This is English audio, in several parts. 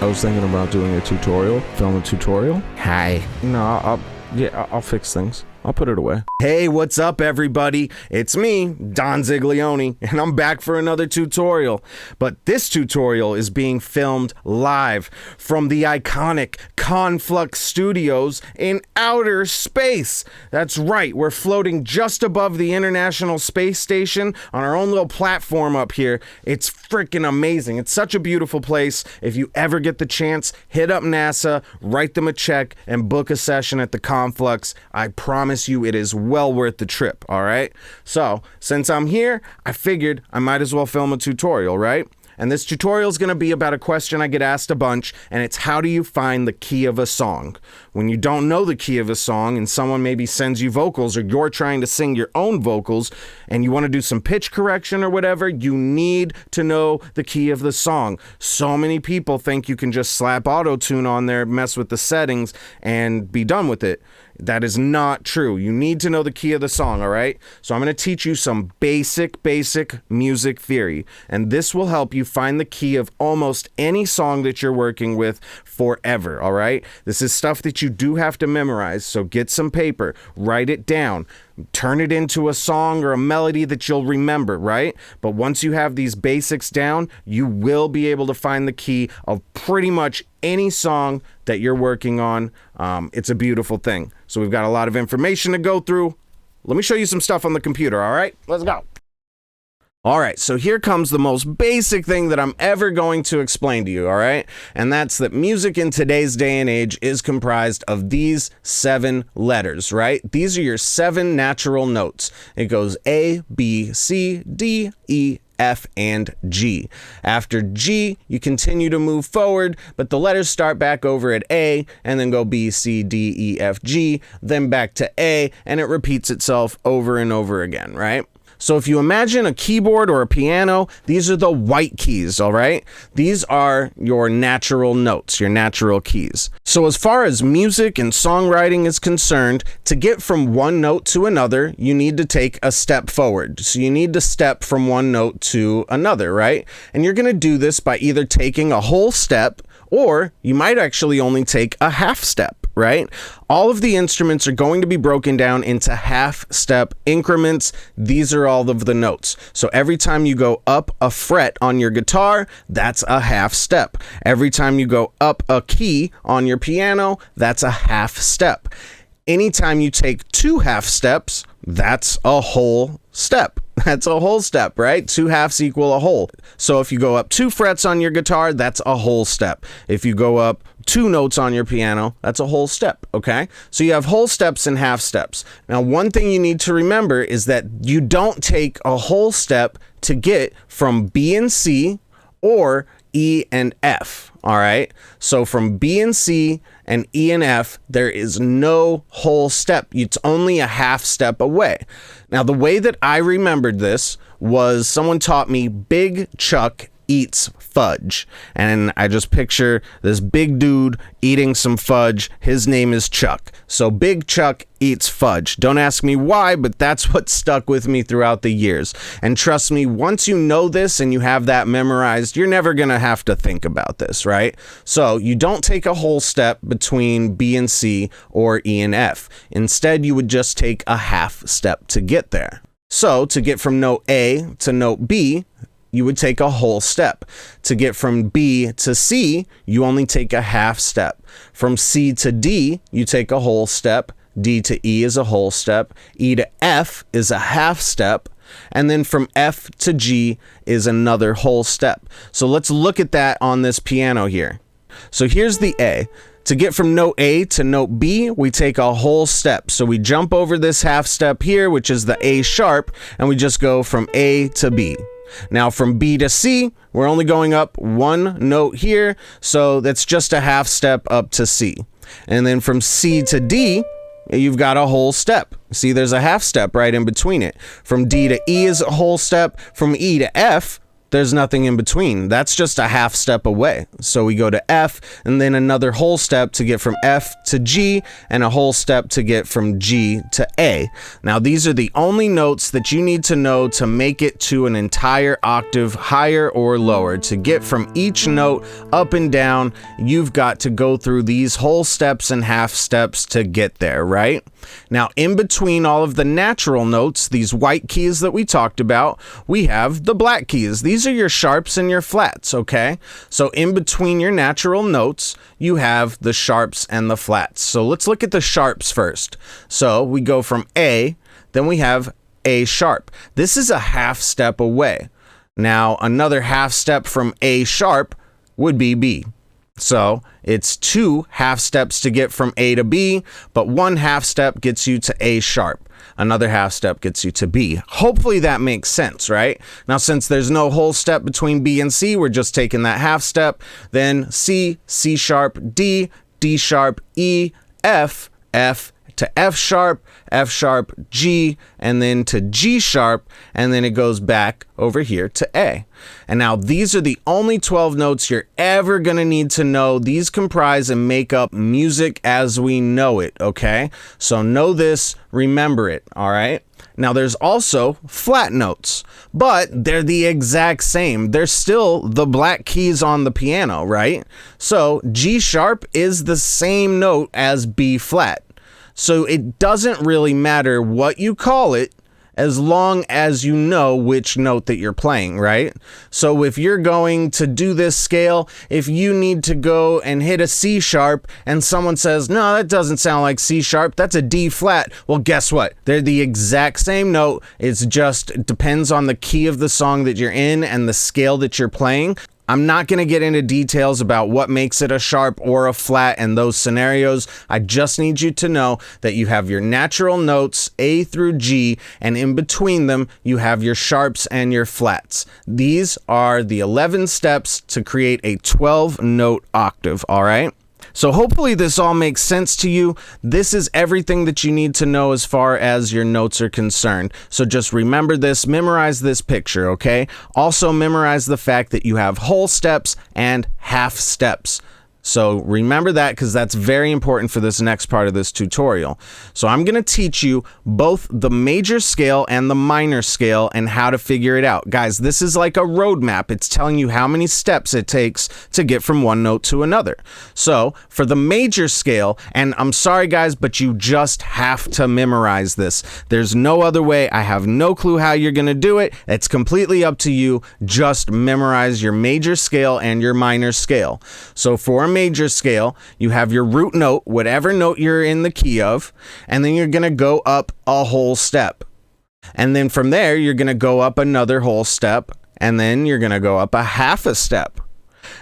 I was thinking about doing a tutorial, film a tutorial. Hi. No, I'll fix things. I'll put it away. Hey, what's up, everybody? It's me, Don Ziglioni, and I'm back for another tutorial. But this tutorial is being filmed live from the iconic Conflux Studios in outer space. That's right, we're floating just above the International Space Station on our own little platform up here. It's freaking amazing. It's such a beautiful place. If you ever get the chance, hit up NASA, write them a check, and book a session at the Conflux. I promise you it is well worth the trip, all right? So, since I'm here, I figured I might as well film a tutorial, right? And this tutorial is going to be about a question I get asked a bunch, and it's how do you find the key of a song? When you don't know the key of a song and someone maybe sends you vocals or you're trying to sing your own vocals and you want to do some pitch correction or whatever, you need to know the key of the song. So many people think you can just slap auto-tune on there, mess with the settings, and be done with it. That is not true. You need to know the key of the song, all right? So I'm going to teach you some basic music theory, and this will help you find the key of almost any song that you're working with forever, all right? This is stuff that you do have to memorize, so get some paper, write it down, turn it into a song or a melody that you'll remember, right? But once you have these basics down, you will be able to find the key of pretty much any song that you're working on. It's a beautiful thing. So we've got a lot of information to go through. Let me show you some stuff on the computer, all right? Let's go. All right, so here comes the most basic thing that I'm ever going to explain to you, all right? And that's that music in today's day and age is comprised of these 7 letters, right? These are your 7 natural notes. It goes A, B, C, D, E, F, and G. After G, you continue to move forward, but the letters start back over at A and then go B, C, D, E, F, G, then back to A, and it repeats itself over and over again, right? So if you imagine a keyboard or a piano, these are the white keys, all right? These are your natural notes, your natural keys. So as far as music and songwriting is concerned, to get from one note to another, you need to take a step forward. So you need to step from one note to another, right? And you're going to do this by either taking a whole step, or you might actually only take a half step, right? All of the instruments are going to be broken down into half-step increments. These are all of the notes. So every time you go up a fret on your guitar, that's a half step. Every time you go up a key on your piano, that's a half step. Anytime you take 2 half steps, that's a whole step. That's a whole step, right? 2 halves equal a whole. So if you go up 2 frets on your guitar, that's a whole step. If you go up 2 notes on your piano, that's a whole step, okay? So you have whole steps and half steps. Now, one thing you need to remember is that you don't take a whole step to get from B and C or E and F, all right? So from B and C and E and F, there is no whole step. It's only a half step away. Now, the way that I remembered this was someone taught me Big Chuck eats fudge. And I just picture this big dude eating some fudge. His name is Chuck. So Big Chuck eats fudge. Don't ask me why, but that's what stuck with me throughout the years. And trust me, once you know this and you have that memorized, you're never going to have to think about this, right? So you don't take a whole step between B and C or E and F. Instead, you would just take a half step to get there. So to get from note A to note B, you would take a whole step. To get from B to C, you only take a half step. From C to D, you take a whole step. D to E is a whole step. E to F is a half step. And then from F to G is another whole step. So let's look at that on this piano here. So here's the A. To get from note A to note B, we take a whole step. So we jump over this half step here, which is the A sharp, and we just go from A to B. Now from B to C, we're only going up 1 note here, so that's just a half step up to C. And then from C to D, you've got a whole step. See, there's a half step right in between it. From D to E is a whole step. From E to F, there's nothing in between. That's just a half step away. So we go to F and then another whole step to get from F to G and a whole step to get from G to A. Now these are the only notes that you need to know to make it to an entire octave higher or lower. To get from each note up and down, you've got to go through these whole steps and half steps to get there, right? Now in between all of the natural notes, these white keys that we talked about, we have the black keys. These are your sharps and your flats, okay? So in between your natural notes, you have the sharps and the flats. So let's look at the sharps first. So we go from A, then we have A sharp. This is a half step away. Now another half step from A sharp would be B. So it's 2 half steps to get from A to B, but 1 half step gets you to A sharp. Another half step gets you to B. Hopefully that makes sense, right? Now, since there's no whole step between B and C, we're just taking that half step. Then C, C sharp, D, D sharp, E, F, F to F sharp, G, and then to G sharp, and then it goes back over here to A. And now these are the only 12 notes you're ever going to need to know. These comprise and make up music as we know it, okay? So know this, remember it, all right? Now there's also flat notes, but they're the exact same. They're still the black keys on the piano, right? So G sharp is the same note as B flat. So it doesn't really matter what you call it as long as you know which note that you're playing, right? So if you're going to do this scale, if you need to go and hit a C sharp and someone says, no, that doesn't sound like C sharp, that's a D flat. Well, guess what? They're the exact same note. It depends on the key of the song that you're in and the scale that you're playing. I'm not going to get into details about what makes it a sharp or a flat in those scenarios. I just need you to know that you have your natural notes, A through G, and in between them, you have your sharps and your flats. These are the 11 steps to create a 12-note octave, all right? So hopefully this all makes sense to you. This is everything that you need to know as far as your notes are concerned. So just remember this, memorize this picture, okay? Also memorize the fact that you have whole steps and half steps. So remember that because that's very important for this next part of this tutorial. So I'm going to teach you both the major scale and the minor scale and how to figure it out. Guys, this is like a roadmap. It's telling you how many steps it takes to get from one note to another. So for the major scale, and I'm sorry guys, but you just have to memorize this. There's no other way. I have no clue how you're going to do it. It's completely up to you. Just memorize your major scale and your minor scale. So for a major scale, you have your root note, whatever note you're in the key of, and then you're going to go up a whole step. And then from there, you're going to go up another whole step, and then you're going to go up a half a step.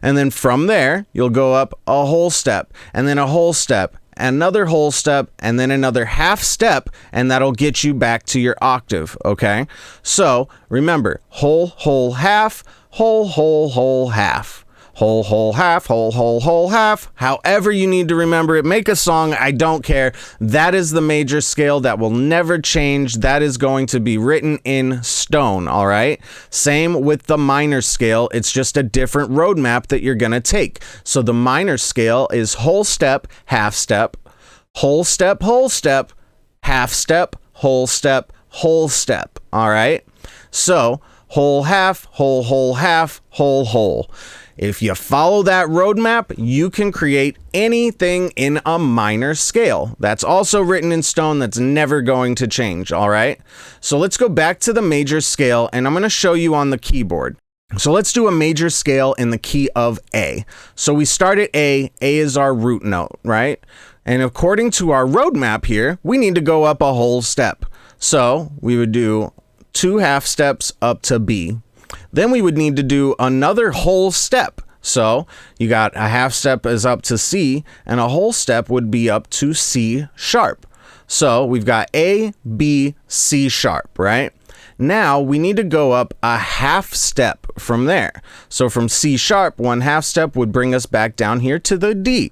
And then from there, you'll go up a whole step, and then a whole step, another whole step, and then another half step, and that'll get you back to your octave, okay? So remember, whole, whole, half, whole, whole, whole, half. Whole, whole, half, whole, whole, whole, half. However you need to remember it, make a song, I don't care. That is the major scale that will never change. That is going to be written in stone, all right? Same with the minor scale. It's just a different roadmap that you're going to take. So the minor scale is whole step, half step, whole step, half step, whole step, whole step, all right? So whole, half, whole, half, whole. If you follow that roadmap, you can create anything in a minor scale. That's also written in stone. That's never going to change, all right? So let's go back to the major scale, and I'm going to show you on the keyboard. So let's do a major scale in the key of A. So we start at A. A is our root note, right? And according to our roadmap here, we need to go up a whole step. So we would do 2 half steps up to B. Then we would need to do another whole step. So you got a half step is up to C, and a whole step would be up to C sharp. So we've got A, B, C sharp, right? Now we need to go up a half step from there. So from C sharp, 1 half step would bring us back down here to the D.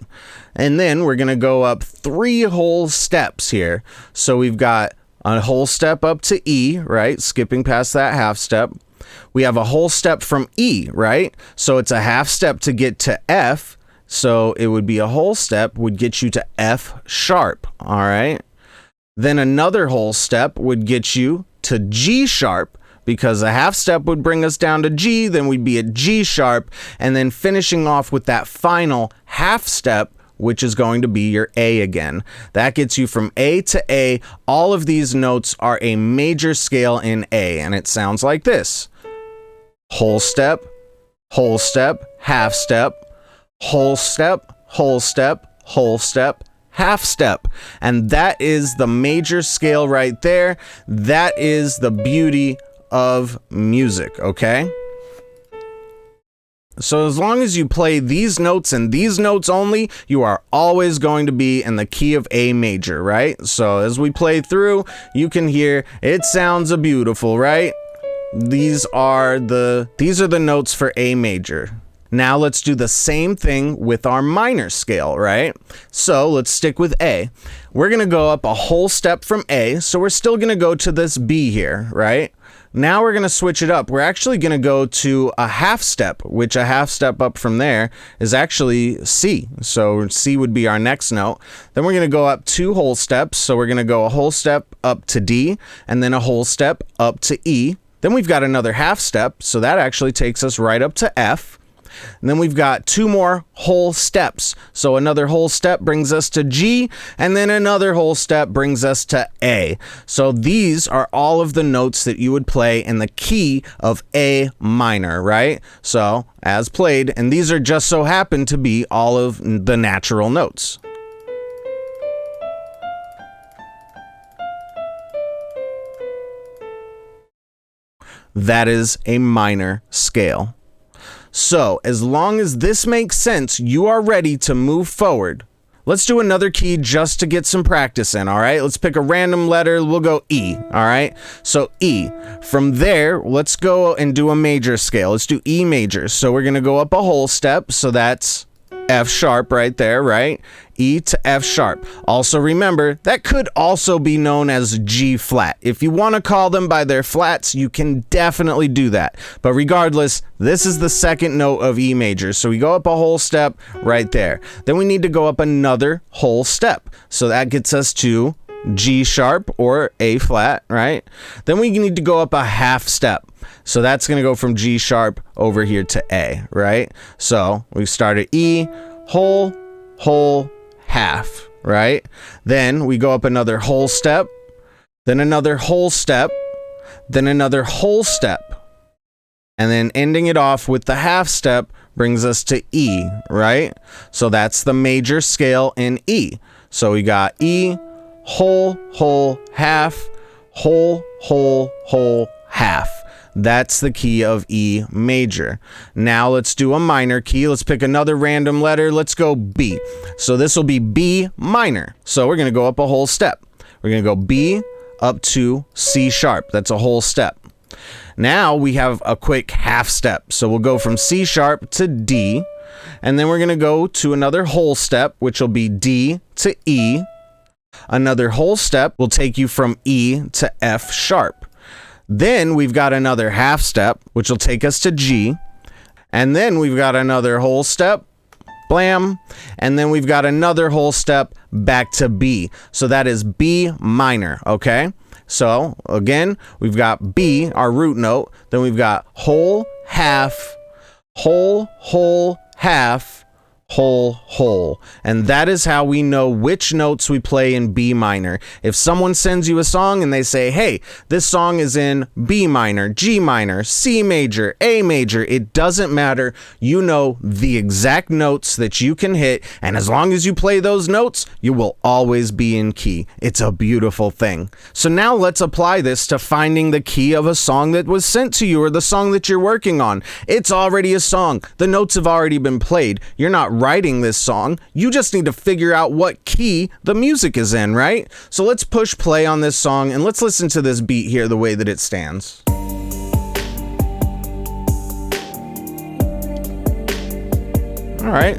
And then we're going to go up 3 whole steps here. So we've got a whole step up to E, right? Skipping past that half step. We have a whole step from E, right? So it's a half step to get to F. So it would be a whole step would get you to F sharp, all right? Then another whole step would get you to G sharp, because a half step would bring us down to G, then we'd be at G sharp, and then finishing off with that final half step, which is going to be your A again. That gets you from A to A. All of these notes are a major scale in A, and it sounds like this. Whole step, half step, whole step, whole step, whole step, half step. And that is the major scale right there. That is the beauty of music, okay? So as long as you play these notes and these notes only, you are always going to be in the key of A major, right? So as we play through, you can hear it sounds beautiful, right? These are the notes for A major. Now let's do the same thing with our minor scale, right? So let's stick with A. We're going to go up a whole step from A, so we're still going to go to this B here, right? Now we're going to switch it up. We're actually going to go to a half step, which a half step up from there is actually C. So C would be our next note. Then we're going to go up 2 whole steps. So we're going to go a whole step up to D and then a whole step up to E. Then we've got another half step. So that actually takes us right up to F. And then we've got 2 more whole steps. So another whole step brings us to G, and then another whole step brings us to A. So these are all of the notes that you would play in the key of A minor, right? So as played, and these are just so happen to be all of the natural notes. That is a minor scale. So, as long as this makes sense, you are ready to move forward. Let's do another key just to get some practice in, all right? Let's pick a random letter. We'll go E, all right? So, E. From there, let's go and do a major scale. Let's do E major. So, we're going to go up a whole step. So, that's F sharp right there, right? E to F sharp. Also remember, that could also be known as G flat. If you want to call them by their flats, you can definitely do that. But regardless, this is the second note of E major. So we go up a whole step right there. Then we need to go up another whole step. So that gets us to G sharp or A flat, right? Then we need to go up a half step. So that's going to go from G sharp over here to A, right? So we start at E, whole, half, right? Then we go up another whole step, then another whole step, then another whole step. And then ending it off with the half step brings us to E, right? So that's the major scale in E. So we got E, whole, half, whole, half. That's the key of E major. Now let's do a minor key. Let's pick another random letter. Let's go B. So this will be B minor. So we're going to go up a whole step. We're going to go B up to C sharp. That's a whole step. Now we have a quick half step. So we'll go from C sharp to D. And then we're going to go to another whole step, which will be D to E. Another whole step will take you from E to F sharp. Then we've got another half step, which will take us to G. And then we've got another whole step, blam. And then we've got another whole step back to B. So that is B minor, okay? So again, we've got B, our root note. Then we've got whole, half, whole, half, whole. And that is how we know which notes we play in B minor. If someone sends you a song and they say, hey, this song is in B minor, G minor, C major, A major, it doesn't matter. You know the exact notes that you can hit. And as long as you play those notes, you will always be in key. It's a beautiful thing. So now let's apply this to finding the key of a song that was sent to you or the song that you're working on. It's already a song. The notes have already been played. You're not writing this song. You just need to figure out what key the music is in, right? So let's push play on this song and let's listen to this beat here the way that it stands. All right.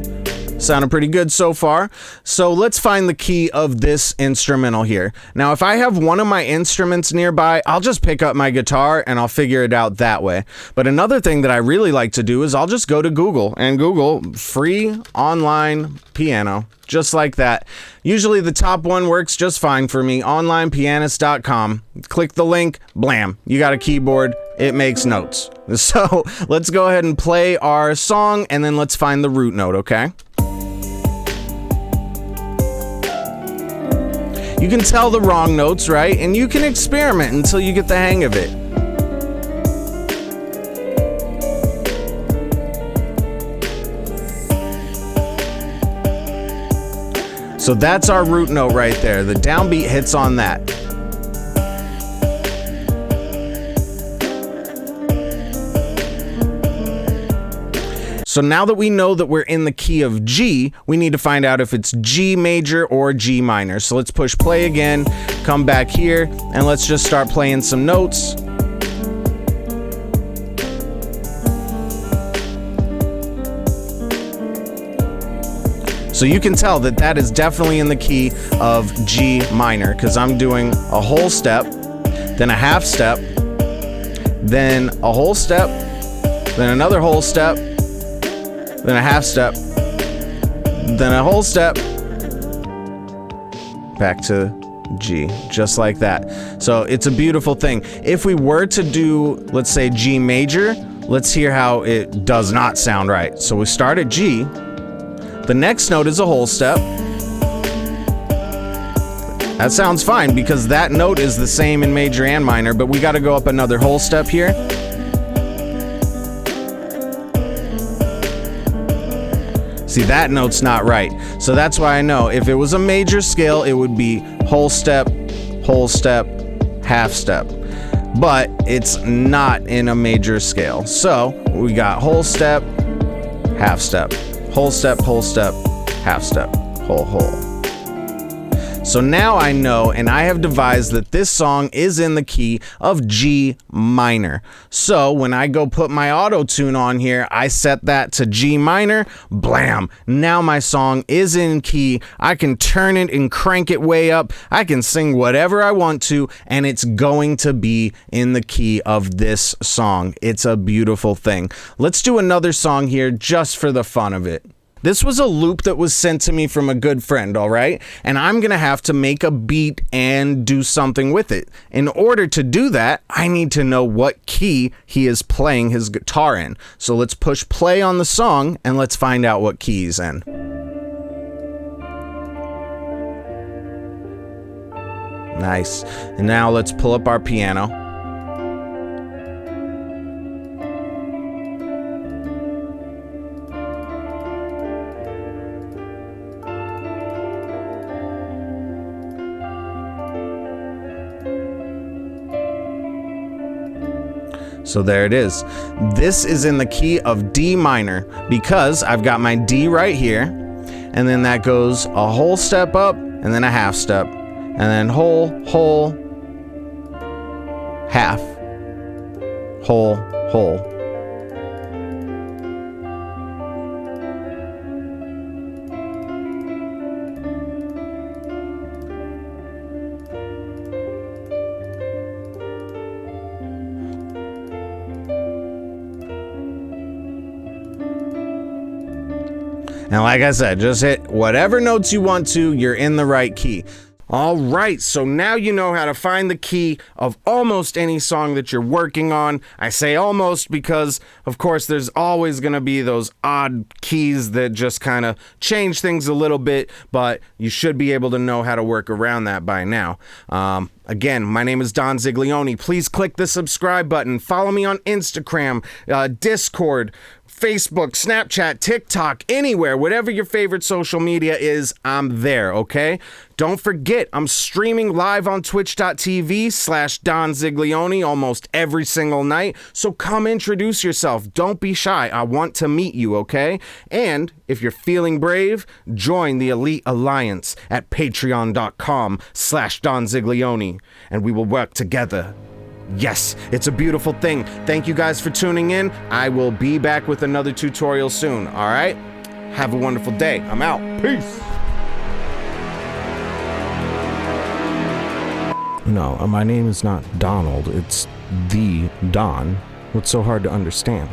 Sounded pretty good so far. So let's find the key of this instrumental here. Now, if I have one of my instruments nearby, I'll just pick up my guitar and I'll figure it out that way. But another thing that I really like to do is I'll just go to Google and Google free online piano, just like that. Usually the top one works just fine for me, onlinepianist.com. Click the link, blam, you got a keyboard, it makes notes. So let's go ahead and play our song and then let's find the root note, okay? You can tell the wrong notes, right? And you can experiment until you get the hang of it. So that's our root note right there. The downbeat hits on that. So now that we know that we're in the key of G, we need to find out if it's G major or G minor. So let's push play again, come back here, and let's just start playing some notes. So you can tell that that is definitely in the key of G minor, because I'm doing a whole step, then a half step, then a whole step, then another whole step, then a half step, then a whole step, back to G, just like that. So it's a beautiful thing. If we were to do, let's say, G major, let's hear how it does not sound right. So we start at G. The next note is a whole step. That sounds fine because that note is the same in major and minor, but we got to go up another whole step here. See, that note's not right. So that's why I know if it was a major scale, it would be whole step, half step. But it's not in a major scale. So we got whole step, half step, whole step, half step, whole. So now I know, and I have devised that this song is in the key of G minor. So when I go put my auto tune on here, I set that to G minor, blam. Now my song is in key. I can turn it and crank it way up. I can sing whatever I want to, and it's going to be in the key of this song. It's a beautiful thing. Let's do another song here just for the fun of it. This was a loop that was sent to me from a good friend, all right? And I'm going to have to make a beat and do something with it. In order to do that, I need to know what key he is playing his guitar in. So let's push play on the song and let's find out what key he's in. Nice. And now let's pull up our piano. So there it is. This is in the key of D minor because I've got my D right here, and then that goes a whole step up, and then a half step, and then whole, half, whole. And like I said, just hit whatever notes you want to, you're in the right key. All right, so now you know how to find the key of almost any song that you're working on. I say almost because, of course, there's always going to be those odd keys that just kind of change things a little bit, but you should be able to know how to work around that by now. Again, my name is Don Ziglioni. Please click the subscribe button. Follow me on Instagram, Discord, Facebook, Snapchat, TikTok, anywhere, whatever your favorite social media is, I'm there, okay? Don't forget, I'm streaming live on twitch.tv/Don Ziglioni almost every single night, so come introduce yourself. Don't be shy. I want to meet you, okay? And if you're feeling brave, join the Elite Alliance at patreon.com/Don Ziglioni, and we will work together. Yes, it's a beautiful thing. Thank you guys for tuning in. I will be back with another tutorial soon, all right? Have a wonderful day. I'm out. Peace. No, my name is not Donald. It's the Don. What's so hard to understand?